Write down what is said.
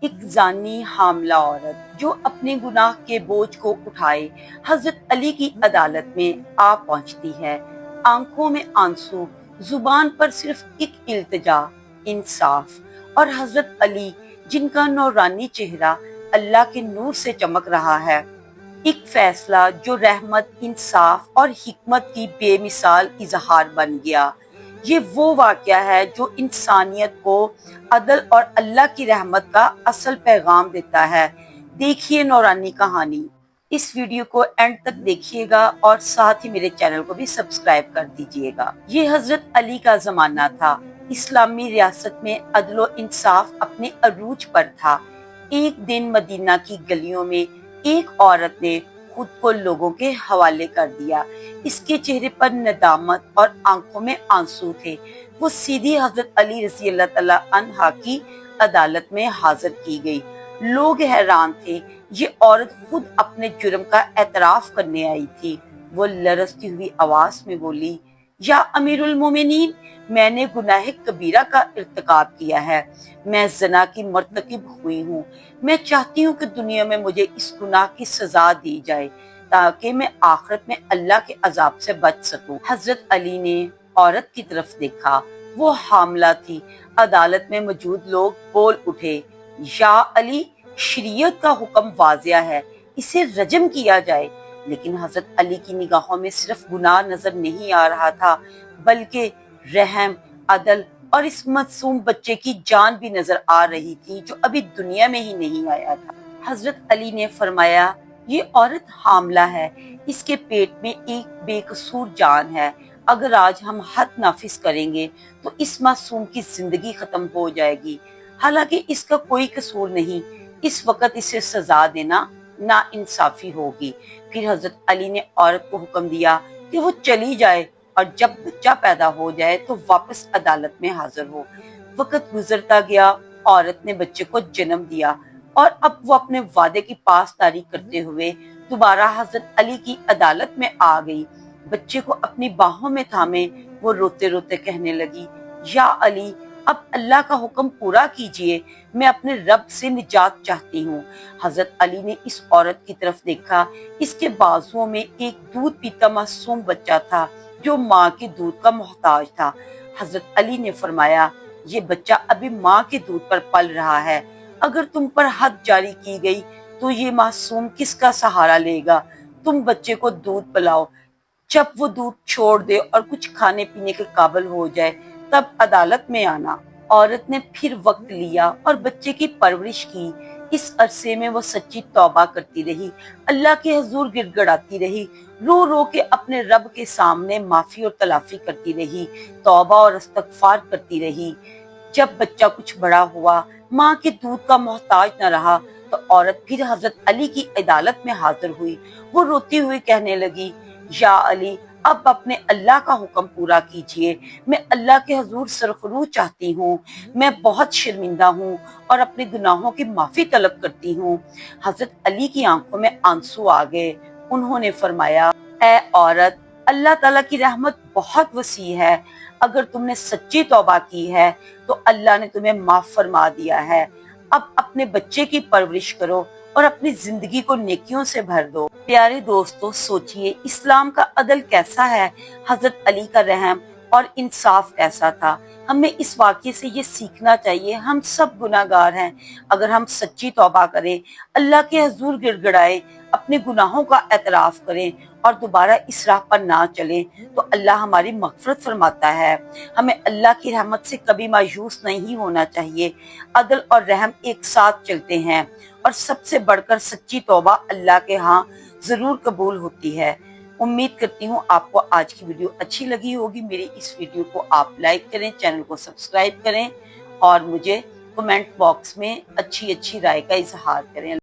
ایک زانی حاملہ عورت جو اپنے گناہ کے بوجھ کو اٹھائے حضرت علی کی عدالت میں آ پہنچتی ہے۔ آنکھوں میں آنسو، زبان پر صرف ایک التجا، انصاف، اور حضرت علی جن کا نورانی چہرہ اللہ کے نور سے چمک رہا ہے۔ ایک فیصلہ جو رحمت، انصاف اور حکمت کی بے مثال اظہار بن گیا۔ یہ وہ واقعہ ہے جو انسانیت کو عدل اور اللہ کی رحمت کا اصل پیغام دیتا ہے۔ دیکھیے نورانی کہانی۔ اس ویڈیو کو اینڈ تک دیکھیے گا اور ساتھ ہی میرے چینل کو بھی سبسکرائب کر دیجیے گا۔ یہ حضرت علی کا زمانہ تھا۔ اسلامی ریاست میں عدل و انصاف اپنے عروج پر تھا۔ ایک دن مدینہ کی گلیوں میں ایک عورت نے خود کو لوگوں کے حوالے کر دیا۔ اس کے چہرے پر ندامت اور آنکھوں میں آنسو تھے۔ وہ سیدھی حضرت علی رضی اللہ تعالی عنہ کی عدالت میں حاضر کی گئی۔ لوگ حیران تھے۔ یہ عورت خود اپنے جرم کا اعتراف کرنے آئی تھی۔ وہ لرزتی ہوئی آواز میں بولی، یا امیر المومنین، میں نے گناہ کبیرہ کا ارتکاب کیا ہے۔ میں زنا کی مرتکب ہوئی ہوں۔ میں چاہتی ہوں کہ دنیا میں مجھے اس گناہ کی سزا دی جائے تاکہ میں آخرت میں اللہ کے عذاب سے بچ سکوں۔ حضرت علی نے عورت کی طرف دیکھا۔ وہ حاملہ تھی۔ عدالت میں موجود لوگ بول اٹھے، یا علی، شریعت کا حکم واضح ہے، اسے رجم کیا جائے۔ لیکن حضرت علی کی نگاہوں میں صرف گناہ نظر نہیں آ رہا تھا، بلکہ رحم، عدل اور اس معصوم بچے کی جان بھی نظر آ رہی تھی جو ابھی دنیا میں ہی نہیں آیا تھا۔ حضرت علی نے فرمایا، یہ عورت حاملہ ہے، اس کے پیٹ میں ایک بے قصور جان ہے۔ اگر آج ہم حد نافذ کریں گے تو اس معصوم کی زندگی ختم ہو جائے گی، حالانکہ اس کا کوئی قصور نہیں۔ اس وقت اسے سزا دینا ناانصافی ہوگی۔ پھر حضرت علی نے عورت کو حکم دیا کہ وہ چلی جائے اور جب بچہ پیدا ہو جائے تو واپس عدالت میں حاضر ہو۔ وقت گزرتا گیا، عورت نے بچے کو جنم دیا اور اب وہ اپنے وعدے کی پاسداری کرتے ہوئے دوبارہ حضرت علی کی عدالت میں آ گئی۔ بچے کو اپنی باہوں میں تھامے وہ روتے روتے کہنے لگی، یا علی، اب اللہ کا حکم پورا کیجئے، میں اپنے رب سے نجات چاہتی ہوں۔ حضرت علی نے اس عورت کی طرف دیکھا۔ اس کے بازوؤں میں ایک دودھ پیتا معصوم بچہ تھا جو ماں کے دودھ کا محتاج تھا۔ حضرت علی نے فرمایا، یہ بچہ ابھی ماں کے دودھ پر پل رہا ہے۔ اگر تم پر حد جاری کی گئی تو یہ معصوم کس کا سہارا لے گا؟ تم بچے کو دودھ پلاؤ۔ جب وہ دودھ چھوڑ دے اور کچھ کھانے پینے کے قابل ہو جائے تب عدالت میں آنا۔ عورت نے پھر وقت لیا اور بچے کی پرورش کی۔ اس عرصے میں وہ سچی توبہ کرتی رہی، اللہ کے حضور گڑ گڑاتی رہی، رو رو کے اپنے رب کے سامنے معافی اور تلافی کرتی رہی، توبہ اور استغفار کرتی رہی۔ جب بچہ کچھ بڑا ہوا، ماں کے دودھ کا محتاج نہ رہا، تو عورت پھر حضرت علی کی عدالت میں حاضر ہوئی۔ وہ روتی ہوئی کہنے لگی، یا علی، اب اپنے اللہ کا حکم پورا کیجئے، میں اللہ کے حضور سرخرو چاہتی ہوں، میں بہت شرمندہ ہوں اور اپنے گناہوں کی معافی طلب کرتی ہوں۔ حضرت علی کی آنکھوں میں آنسو آ گئے۔ انہوں نے فرمایا، اے عورت، اللہ تعالیٰ کی رحمت بہت وسیع ہے۔ اگر تم نے سچی توبہ کی ہے تو اللہ نے تمہیں معاف فرما دیا ہے۔ اب اپنے بچے کی پرورش کرو اور اپنی زندگی کو نیکیوں سے بھر دو۔ پیارے دوستو، سوچئے اسلام کا عدل کیسا ہے، حضرت علی کا رحم اور انصاف کیسا تھا۔ ہمیں اس واقعے سے یہ سیکھنا چاہیے، ہم سب گناہ گار ہیں۔ اگر ہم سچی توبہ کریں، اللہ کے حضور گڑ گڑائیں، اپنے گناہوں کا اعتراف کریں اور دوبارہ اس راہ پر نہ چلیں تو اللہ ہماری مغفرت فرماتا ہے۔ ہمیں اللہ کی رحمت سے کبھی مایوس نہیں ہونا چاہیے۔ عدل اور رحم ایک ساتھ چلتے ہیں اور سب سے بڑھ کر سچی توبہ اللہ کے ہاں ضرور قبول ہوتی ہے۔ امید کرتی ہوں آپ کو آج کی ویڈیو اچھی لگی ہوگی۔ میری اس ویڈیو کو آپ لائک کریں، چینل کو سبسکرائب کریں اور مجھے کمنٹ باکس میں اچھی رائے کا اظہار کریں۔